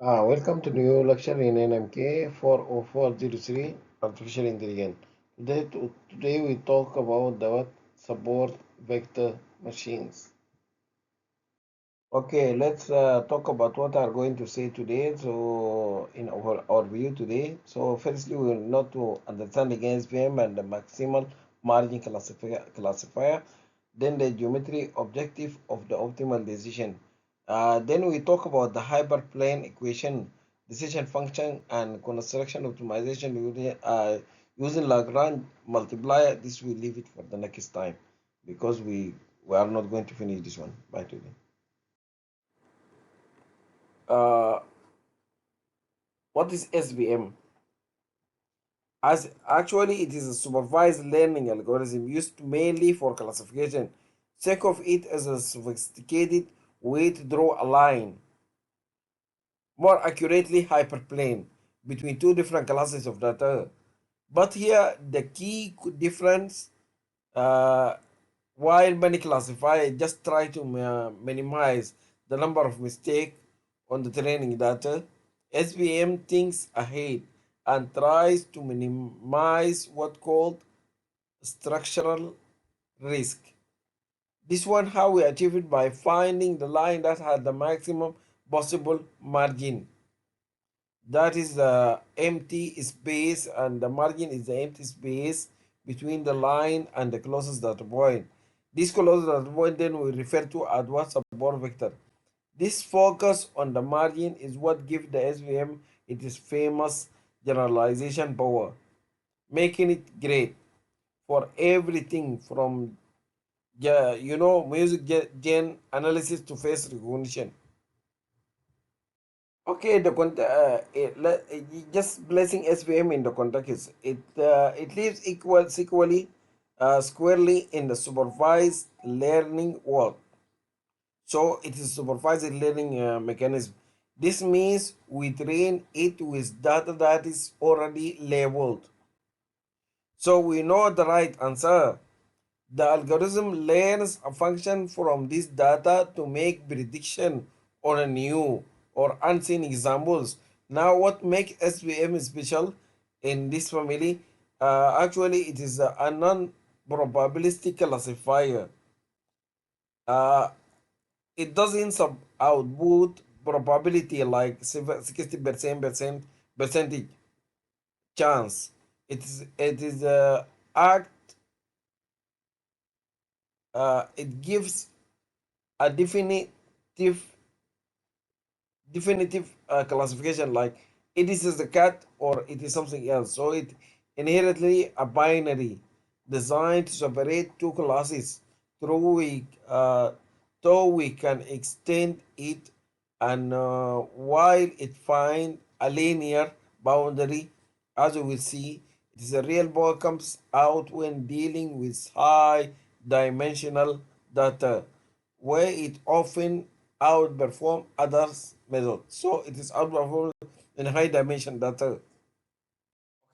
Welcome to new lecture in NMK 40403 Artificial Intelligence. Today we talk about the what support vector machines. Okay, let's talk about what I'm going to say today. So, in our view today, so firstly, we will not to understand against SVM and the maximal margin classifier, then the geometry objective of the optimal decision. Then we talk about the hyperplane equation, decision function, and construction optimization using Lagrange multiplier. This we leave it for the next time because we are not going to finish this one by today. Uh, what is SVM? As actually, it is a supervised learning algorithm used mainly for classification. Think of it as a sophisticated way to draw a line, more accurately hyperplane, between two different classes of data. But here, the key difference, uh, while many classifiers just try to minimize the number of mistakes on the training data, SVM thinks ahead and tries to minimize what called structural risk. This one how we achieve it by finding the line that has the maximum possible margin. That is the empty space, and the margin is the empty space between the line and the closest data point. This closest data point then we refer to as what support vector. This focus on the margin is what gives the SVM its famous generalization power, making it great for everything from music gen analysis to face recognition. Okay, just placing SVM in the context, it lives equally squarely in the supervised learning world. So it is supervised learning mechanism. This means we train it with data that is already labeled. So we know the right answer. The algorithm learns a function from this data to make prediction on a new or unseen examples. Now, what makes SVM special in this family? Actually, it is a non-probabilistic classifier. Uh, it doesn't sub output probability like 60% percentage chance. It is act. It gives a definitive classification like it is a cat or it is something else. So it inherently a binary designed to separate two classes through we though we can extend it, and while it find a linear boundary, as we will see, it is a real ball comes out when dealing with high dimensional data where it often outperform others methods. So it is outperformed in high dimension data.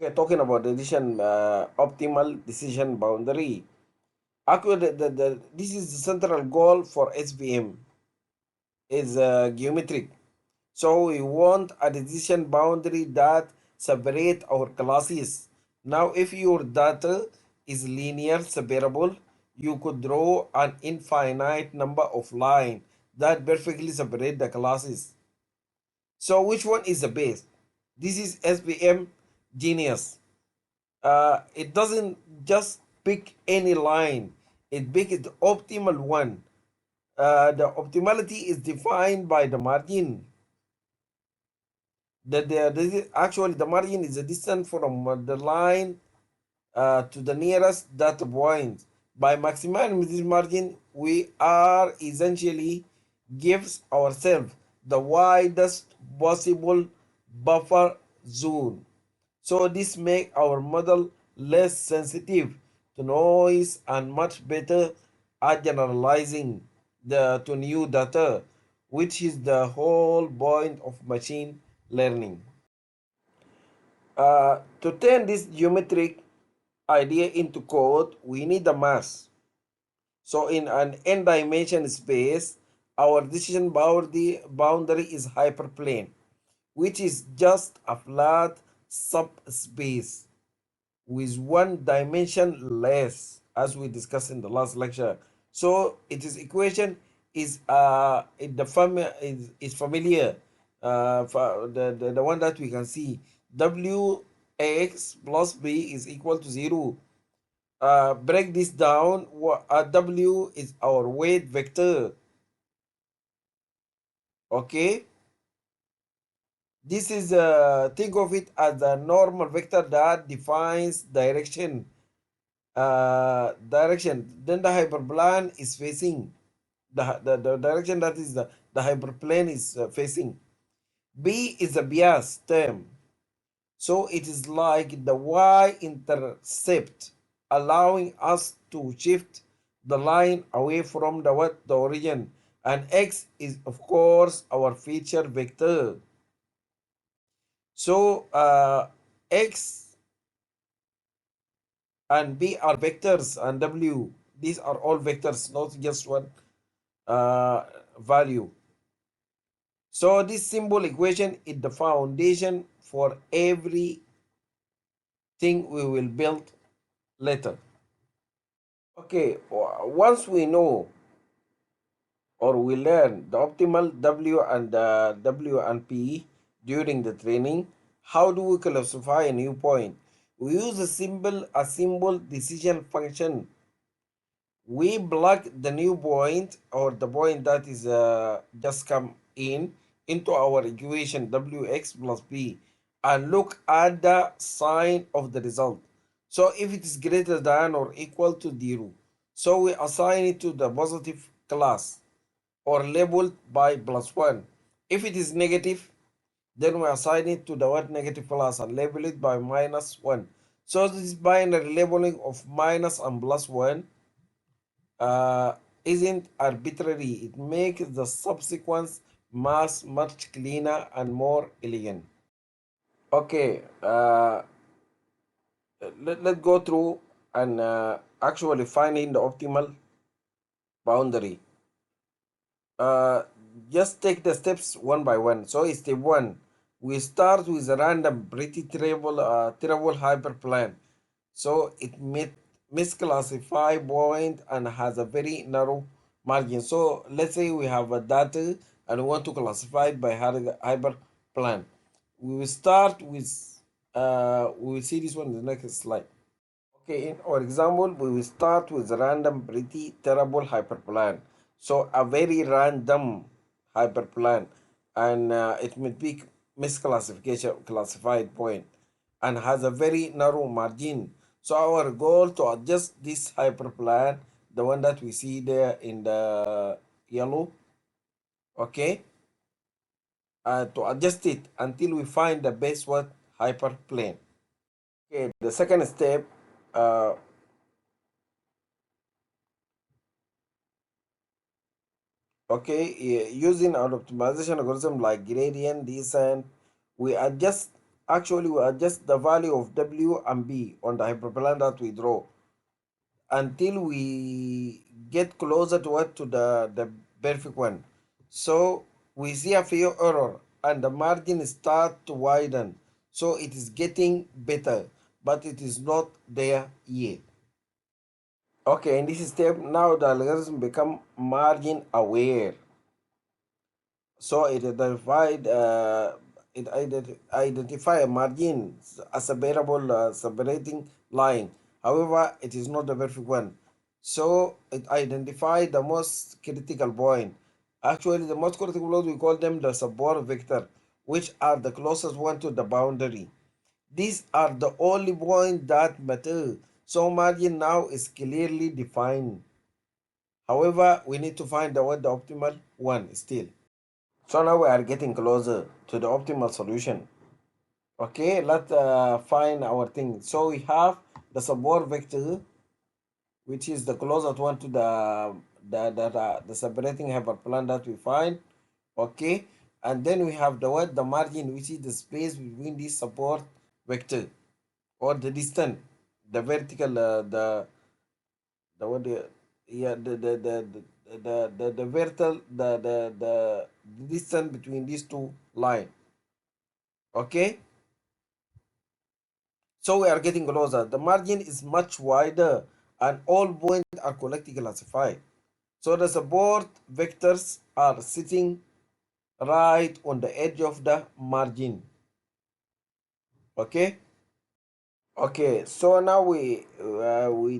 Okay, talking about the decision optimal decision boundary. Actually, this is the central goal for SVM is geometric. So we want a decision boundary that separate our classes. Now, if your data is linear separable, you could draw an infinite number of lines that perfectly separate the classes. So which one is the best? This is SVM genius. It doesn't just pick any line. It picks the optimal one. The optimality is defined by the margin. Actually the margin is the distance from the line to the nearest data point. By maximizing this margin, we are essentially gives ourselves the widest possible buffer zone. So this makes our model less sensitive to noise and much better at generalizing to new data, which is the whole point of machine learning. To turn this geometric idea into code, we need a mass. So in an n-dimension space, our decision boundary is hyperplane. which is just a flat subspace with one dimension less, as we discussed in the last lecture. So it is equation is is familiar, for the one that we can see. W x plus b is equal to 0. Break this down. W is our weight vector. Okay, this is think of it as the normal vector that defines direction. Then the hyperplane is facing the direction that is the hyperplane is facing. B is a bias term, so it is like the y-intercept, allowing us to shift the line away from the origin. And x is of course our feature vector. So x and b are vectors, and w, these are all vectors, not just one uh, value. So this symbol equation is the foundation for everything we will build later. Okay, once we know or we learn the optimal W and P during the training, how do we classify a new point? We use a symbol decision function. We plug the new point or the point that is just come in into our equation wx plus b and look at the sign of the result. So if it is greater than or equal to 0, so we assign it to the positive class or labeled by +1. If it is negative, then we assign it to the word negative class and label it by -1. So this binary labeling of minus and +1 uh, isn't arbitrary. It makes the subsequence mass much cleaner and more elegant. Okay, let's go through and actually finding the optimal boundary. Uh, just take the steps one by one. So step one, we start with a random pretty terrible hyperplane. So it misclassify point and has a very narrow margin. So let's say we have a data and we want to classify it by hyperplane. We will start with we will see this one in the next slide. Okay, in our example, we will start with random pretty terrible hyperplane. So a very random hyperplane, and it may be misclassification classified point and has a very narrow margin. So our goal to adjust this hyperplane, the one that we see there in the yellow, okay, to adjust it until we find the base what hyperplane. Okay, the second step. Okay, using an optimization algorithm like gradient descent, we adjust we adjust the value of w and b on the hyperplan that we draw until we get closer to what to the perfect one. So we see a few error and the margin start to widen, so it is getting better, but it is not there yet. Okay, in this step now the algorithm become margin aware. So identify a margin as a variable separating line. However, it is not the perfect one. So it identified the most critical point. Actually, the most critical point we call them the support vector, which are the closest one to the boundary. These are the only point that matter. So margin now is clearly defined. However, we need to find the optimal one still. So now we are getting closer to the optimal solution. Okay, let's find our thing. So we have the support vector, which is the closest one to the separating hyperplan that we find. Okay, and then we have the margin, which is the space between this support vector or the distance, the vertical, the what the yeah the vertical the distance between these two lines. Okay, so we are getting closer. The margin is much wider and all points are correctly classified. So the support vectors are sitting right on the edge of the margin. Okay. Okay, so now we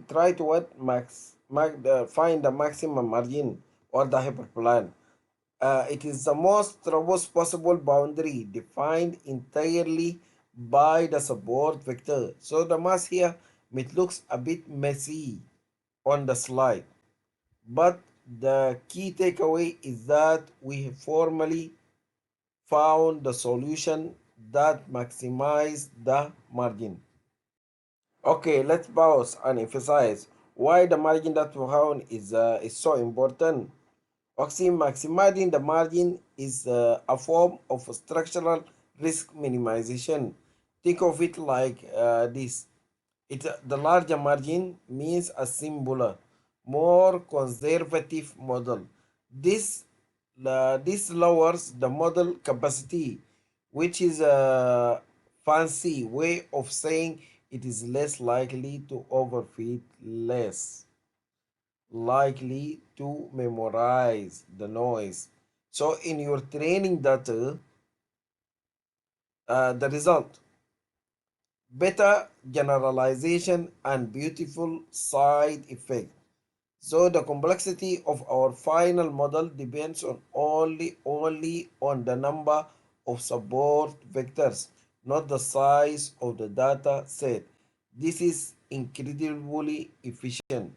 try to find the maximum margin or the hyperplan. It is the most robust possible boundary defined entirely by the support vector. So the mass here it looks a bit messy on the slide, but the key takeaway is that we have formally found the solution that maximizes the margin. Okay, let's pause and emphasize why the margin that we found is so important. Oxy maximizing the margin is a form of structural risk minimization. Think of it like this. The larger margin means a simpler, more conservative model. This lowers the model capacity, which is a fancy way of saying it is less likely to overfit, less likely to memorize the noise. So in your training data, the result better generalization and beautiful side effect. So the complexity of our final model depends on only on the number of support vectors, not the size of the data set. This is incredibly efficient.